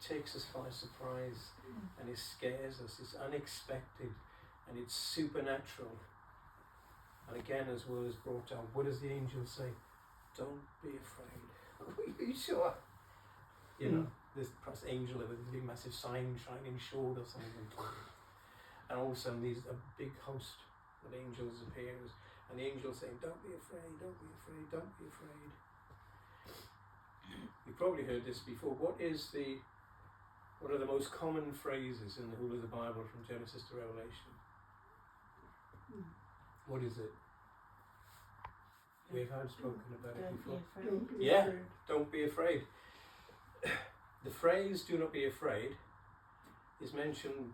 takes us by surprise and it scares us. It's unexpected and it's supernatural. And again, as well as brought out, what does the angel say? Don't be afraid. Are you sure? You know, this perhaps angel with this big massive sign shining short or something. And all of a sudden a big host of angels appears, and the angel saying, don't be afraid, don't be afraid, don't be afraid. You've probably heard this before. What are the most common phrases in the whole of the Bible from Genesis to Revelation? What is it? We've had spoken about it before. Don't be afraid. The phrase "do not be afraid" is mentioned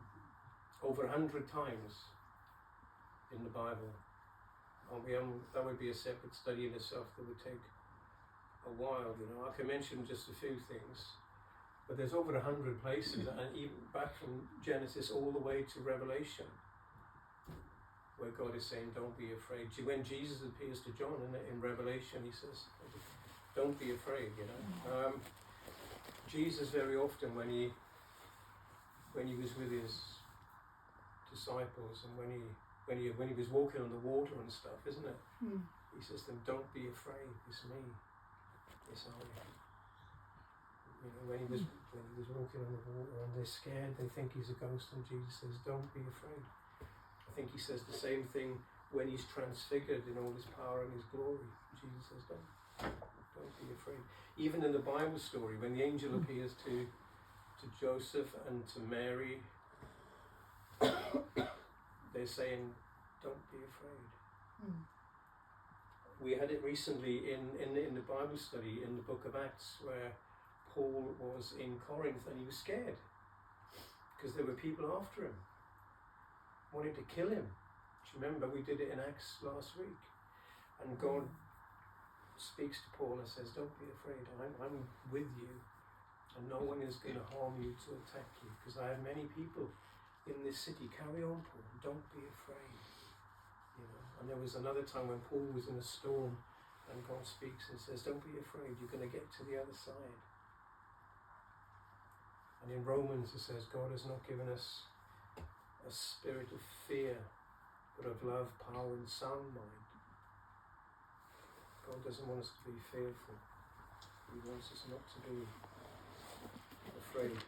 over 100 times in the Bible. That would be a separate study in itself that would take a while. You know, I can mention just a few things, but there's over 100 places, and even back from Genesis all the way to Revelation, where God is saying, don't be afraid. When Jesus appears to John in Revelation, he says, don't be afraid, you know. Jesus very often, when he was with his disciples, and when he was walking on the water and stuff, isn't it? He says to them, don't be afraid, it's me, it's I. You know, when he was walking on the water and they're scared, they think he's a ghost, and Jesus says, don't be afraid. I think he says the same thing when he's transfigured in all his power and his glory. Jesus says, don't be afraid. Even in the Bible story, when the angel appears to Joseph and to Mary, they're saying, don't be afraid. We had it recently in the Bible study in the book of Acts, where Paul was in Corinth and he was scared because there were people after him, wanting to kill him. Do you remember we did it in Acts last week? And God speaks to Paul and says, don't be afraid, I'm with you, and no one is going to harm you to attack you, because I have many people in this city. Carry on, Paul, don't be afraid. You know. And there was another time when Paul was in a storm and God speaks and says, don't be afraid, you're going to get to the other side. And in Romans it says, God has not given us a spirit of fear, but of love, power and sound mind. God doesn't want us to be fearful. He wants us not to be afraid.